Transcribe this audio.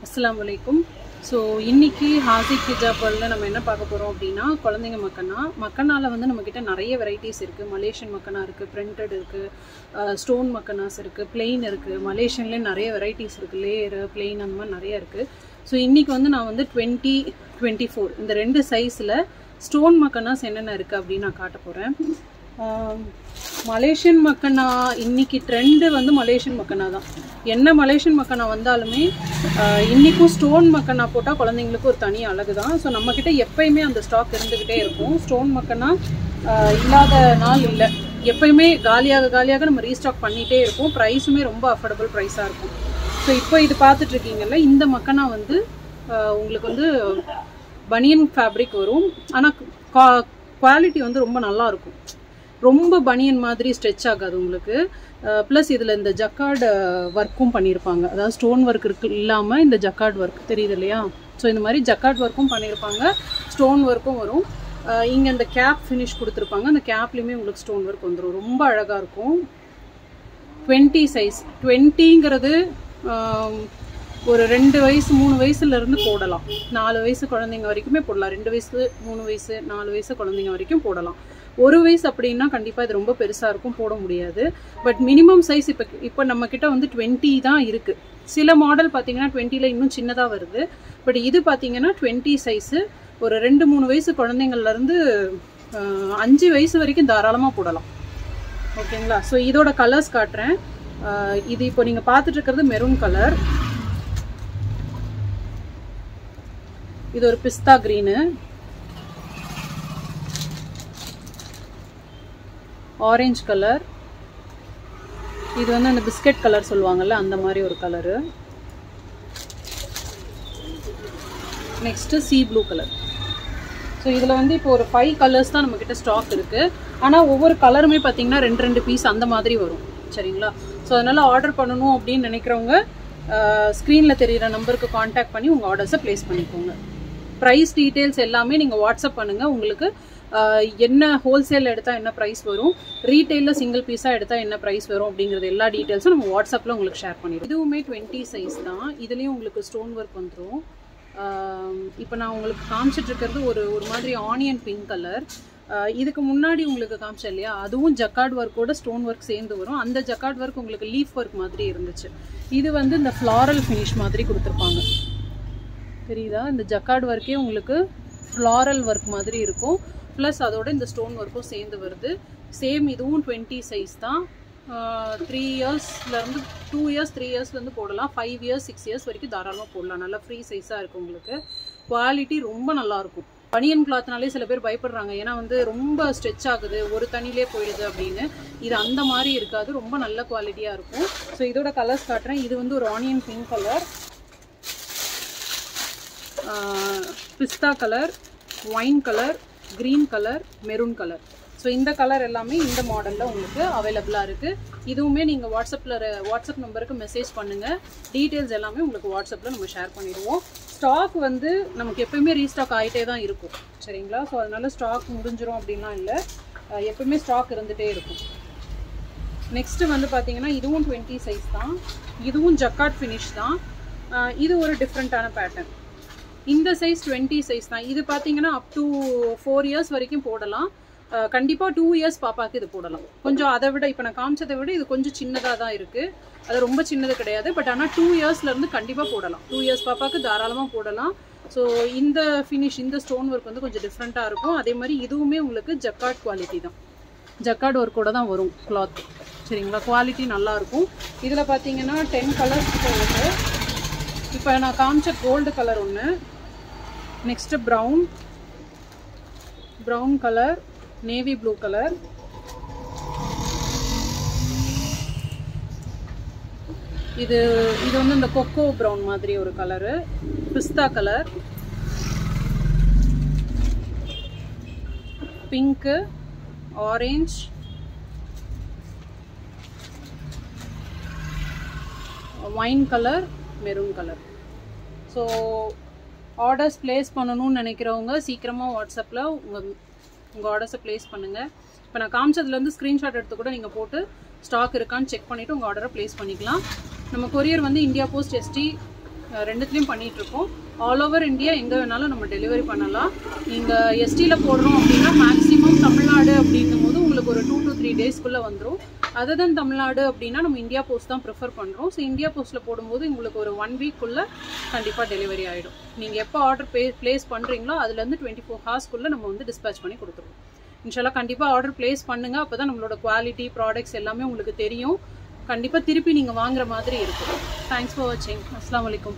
அஸ்ஸலாமு அலைக்கும். ஸோ இன்றைக்கி ஹாசிக் ஹிஜாப் வேர்ல்டில் நம்ம என்ன பார்க்க போகிறோம் அப்படின்னா, குழந்தைங்க மக்கனாவில் வந்து நம்மக்கிட்ட நிறைய வெரைட்டிஸ் இருக்குது. மலேசியன் மக்கனா இருக்குது, பிரிண்டட் இருக்குது, ஸ்டோன் மக்கனாஸ் இருக்குது, பிளெயின் இருக்குது. மலேசியன்லேயே நிறைய வெரைட்டிஸ் இருக்குது, லேயரு பிளெயின் அந்த மாதிரி நிறைய இருக்குது. ஸோ இன்றைக்கி வந்து நான் வந்து 20-24 இந்த ரெண்டு சைஸில் ஸ்டோன் மக்கனாஸ் என்னென்ன இருக்குது அப்படின்னு நான் காட்ட போகிறேன். மலேசியன் மக்கனா இன்றைக்கி ட்ரெண்டு வந்து மலேசியன் மக்கனா தான். என்ன மலேசியன் மக்கனா வந்தாலுமே இன்றைக்கும் ஸ்டோன் மக்கனா போட்டால் குழந்தைங்களுக்கு ஒரு தனி அழகு தான். ஸோ நம்மக்கிட்ட எப்பயுமே அந்த ஸ்டாக் இருந்துக்கிட்டே இருக்கும். ஸ்டோன் மக்கனா இல்லாத நாள் இல்லை, எப்பயுமே காலியாக நம்ம ரீஸ்டாக் பண்ணிகிட்டே இருப்போம். ப்ரைஸுமே ரொம்ப அஃபோர்டபுள் ப்ரைஸாக இருக்கும். ஸோ இப்போ இது பார்த்துட்ருக்கீங்கல்ல, இந்த மக்கனா வந்து உங்களுக்கு வந்து பனியன் ஃபேப்ரிக் வரும். ஆனால் குவாலிட்டி வந்து ரொம்ப நல்லாயிருக்கும். ரொம்ப பனியன் மாதிரி ஸ்ட்ரெச் ஆகாது உங்களுக்கு. ப்ளஸ் இதில் இந்த ஜக்கார்டு ஒர்க்கும் பண்ணியிருப்பாங்க. அதாவது ஸ்டோன் ஒர்க் இல்லாமல் இந்த ஜக்கார்டு ஒர்க் தெரியுது இல்லையா? ஸோ இந்த மாதிரி ஜக்கார்டு ஒர்க்கும் பண்ணியிருப்பாங்க, ஸ்டோன் ஒர்க்கும் வரும். இங்கே இந்த கேப் ஃபினிஷ் கொடுத்துருப்பாங்க. அந்த கேப்லேயுமே உங்களுக்கு ஸ்டோன் ஒர்க் வந்துடும். ரொம்ப அழகாக இருக்கும். 20 சைஸ். 20ங்கிறது ஒரு 2 வயசு 3 வயசுலேருந்து போடலாம். 4 வயசு குழந்தைங்க வரைக்குமே போடலாம். 2 வயசு 3 வயசு 4 வயசு குழந்தைங்க வரைக்கும் போடலாம். 1 வயசு அப்படின்னா கண்டிப்பாக இது ரொம்ப பெருசாக இருக்கும், போட முடியாது. பட் மினிமம் சைஸ் இப்போ நம்மக்கிட்ட வந்து 20 தான் இருக்குது. சில மாடல் பார்த்தீங்கன்னா 20ல் இன்னும் சின்னதாக வருது. பட் இது பார்த்தீங்கன்னா 20 சைஸு. ஒரு 2-3 வயசு குழந்தைங்கள்லேருந்து 5 வயசு வரைக்கும் தாராளமாக போடலாம். ஓகேங்களா? ஸோ இதோட கலர்ஸ் காட்டுறேன். இது இப்போ நீங்கள் பார்த்துட்டு இருக்கிறது மெரூன் கலர். இது ஒரு பிஸ்தா கிரீனு, ஆரஞ்சு கலர், இது வந்து அந்த பிஸ்கட் கலர் சொல்லுவாங்கல்ல அந்த மாதிரி ஒரு colour. Next sea blue colour. So இதில் வந்து இப்போ ஒரு 5 கலர்ஸ் தான் நம்மக்கிட்ட ஸ்டாக் இருக்குது. ஆனால் ஒவ்வொரு கலருமே பார்த்தீங்கன்னா 2 பீஸ் அந்த மாதிரி வரும். சரிங்களா? ஸோ அதனால் ஆர்டர் பண்ணணும் அப்படின்னு நினைக்கிறவங்க ஸ்க்ரீனில் தெரிகிற நம்பருக்கு காண்டாக்ட் பண்ணி உங்கள் ஆர்டர்ஸை ப்ளேஸ் பண்ணிக்கோங்க. ப்ரைஸ் டீட்டெயில்ஸ் எல்லாமே நீங்கள் வாட்ஸ்அப் பண்ணுங்கள். உங்களுக்கு என்ன ஹோல்சேலில் எடுத்தால் என்ன ப்ரைஸ் வரும், ரீட்டெயிலில் சிங்கிள் பீஸாக எடுத்தால் என்ன ப்ரைஸ் வரும் அப்படிங்கிறது எல்லா டீட்டெயில்ஸும் நம்ம வாட்ஸ்அப்பில் உங்களுக்கு ஷேர் பண்ணிடுவோம். இதுவுமே 20 சைஸ் தான். இதுலேயும் உங்களுக்கு ஸ்டோன் ஒர்க் வந்துடும். இப்போ நான் உங்களுக்கு காமிச்சிட்ருக்கிறது ஒரு மாதிரி ஆனியன் பிங்க் கலர். இதுக்கு முன்னாடி உங்களுக்கு காமிச்சேன் இல்லையா, அதுவும் ஜக்கார்டு ஒர்க்கோட ஸ்டோன் ஒர்க் சேர்ந்து வரும். அந்த ஜக்கார்டு ஒர்க் உங்களுக்கு லீஃப் ஒர்க் மாதிரி இருந்துச்சு. இது வந்து இந்த ஃப்ளாரல் ஃபினிஷ் மாதிரி கொடுத்துருப்பாங்க. தெரியுதா? இந்த ஜக்கார்டு ஒர்க்கே உங்களுக்கு ஃப்ளாரல் ஒர்க் மாதிரி இருக்கும். ப்ளஸ் அதோட இந்த ஸ்டோன் ஒர்க்கும் சேர்ந்து வருது. சேம் இதுவும் 20 சைஸ் தான். 3 இயர்ஸ்லேருந்து 2 இயர்ஸ் 3 இயர்ஸ்லேருந்து போடலாம். 5 இயர்ஸ் 6 இயர்ஸ் வரைக்கும் தாராளமாக போடலாம். நல்லா ஃப்ரீ சைஸாக இருக்கும். உங்களுக்கு குவாலிட்டி ரொம்ப நல்லாயிருக்கும். பனியன் கிளாத்னாலே சில பேர் பயப்படுறாங்க, ஏன்னா வந்து ரொம்ப ஸ்ட்ரெச் ஆகுது, ஒரு தண்ணிலே போயிடுது அப்படின்னு. இது அந்த மாதிரி இருக்காது, ரொம்ப நல்ல குவாலிட்டியாக இருக்கும். ஸோ இதோட கலர்ஸ் காட்டுறேன். இது வந்து ஒரு ஆனியன் பிங்க் கலர், பிஸ்தா colour, wine colour, green colour, maroon colour. So இந்த கலர் எல்லாமே இந்த மாடலில் உங்களுக்கு அவைலபிளாக இருக்குது. இதுவுமே நீங்கள் வாட்ஸ்அப் நம்பருக்கு மெசேஜ் பண்ணுங்கள். டீட்டெயில்ஸ் எல்லாமே உங்களுக்கு வாட்ஸ்அப்பில் நம்ம ஷேர் பண்ணிடுவோம். ஸ்டாக் வந்து நமக்கு எப்போயுமே ரீஸ்டாக் ஆகிட்டே தான் இருக்கும். சரிங்களா? ஸோ அதனால் ஸ்டாக் முடிஞ்சிடும் அப்படின்லாம் இல்லை, எப்போயுமே ஸ்டாக் இருந்துகிட்டே இருக்கும். நெக்ஸ்ட்டு வந்து பார்த்தீங்கன்னா இதுவும் 20 சைஸ் தான். இதுவும் ஜக்கார்ட் ஃபினிஷ் தான். இது ஒரு டிஃப்ரெண்ட்டான பேட்டர்ன். இந்த சைஸ் 20 சைஸ் தான். இது பார்த்தீங்கன்னா அப் டு 4 இயர்ஸ் வரைக்கும் போடலாம். கண்டிப்பாக 2 இயர்ஸ் பாப்பாவுக்கு இது போடலாம். கொஞ்சம் அதை விட இப்போ நான் காமிச்சதை விட இது கொஞ்சம் சின்னதாக தான் இருக்குது. அது ரொம்ப சின்னது கிடையாது. பட் ஆனால் 2 இயர்ஸ்லேருந்து கண்டிப்பாக போடலாம். 2 இயர்ஸ் பாப்பாவுக்கு தாராளமாக போடலாம். ஸோ இந்த ஃபினிஷ், இந்த ஸ்டோன் ஒர்க் வந்து கொஞ்சம் டிஃப்ரெண்ட்டாக இருக்கும். அதே மாதிரி இதுவுமே உங்களுக்கு ஜக்கார்ட் குவாலிட்டி தான். ஜக்கார்டு ஒர்க்கோட தான் வரும் கிளாத். சரிங்களா? குவாலிட்டி நல்லாயிருக்கும். இதில் பார்த்தீங்கன்னா 10 கலர்ஸ் கிட்ட இருக்குது. இப்போ நான் காமிச்ச கோல்டு கலர் ஒன்று, next brown colour, navy blue colour, இது வந்து இந்த கொக்கோ ப்ரௌன் மாதிரி ஒரு கலரு, பிஸ்தா கலர், பிங்க்கு, ஆரஞ்சு, wine colour, maroon colour. So orders place பண்ணணும்னு நினைக்கிறவங்க சீக்கிரமாக வாட்ஸ்அப்பில் உங்கள் ஆர்டர்ஸை ப்ளேஸ் பண்ணுங்கள். இப்போ நான் காமிச்சதுலேருந்து ஸ்க்ரீன்ஷாட் எடுத்து கூட நீங்கள் போட்டு ஸ்டாக் இருக்கான்னு செக் பண்ணிவிட்டு உங்கள் ஆர்டரை ப்ளேஸ் பண்ணிக்கலாம். நம்ம கொரியர் வந்து இந்தியா போஸ்ட் ST ரெண்டுத்துலேயும் பண்ணிகிட்ருக்கோம். ஆல் ஓவர் இந்தியா எங்கே வேணாலும் நம்ம டெலிவரி பண்ணலாம். நீங்கள் எஸ்டியில் போடுறோம் அப்படின்னா மேக்ஸிமம் தமிழ்நாடு அப்படின்னும் போது உங்களுக்கு ஒரு 2 to 3 டேஸ்க்குள்ளே வந்துடும். அதர் தென் தமிழ்நாடு அப்படின்னா நம்ம இந்தியா போஸ்ட் தான் ப்ரிஃபர் பண்ணுறோம். ஸோ இந்தியா போஸ்ட்டில் போடும்போது உங்களுக்கு ஒரு 1 வீக்குள்ளே கண்டிப்பாக டெலிவரி ஆகிடும். நீங்கள் எப்போ ஆர்டர் ப்ளேஸ் பண்ணுறீங்களோ அதுலேருந்து 24 ஹார்ஸ்க்குள்ளே நம்ம வந்து டிஸ்பேச் பண்ணி கொடுத்துருவோம். இன்ஷால்லா கண்டிப்பாக ஆர்டர் ப்ளேஸ் பண்ணுங்கள். அப்போ தான் நம்மளோட குவாலிட்டி ப்ராடக்ட்ஸ் எல்லாமே உங்களுக்கு தெரியும். கண்டிப்பாக திருப்பி நீங்கள் வாங்குற மாதிரி இருக்கும். தேங்க்ஸ் ஃபார் வாட்சிங். அஸ்ஸலாமு அலைக்கும்.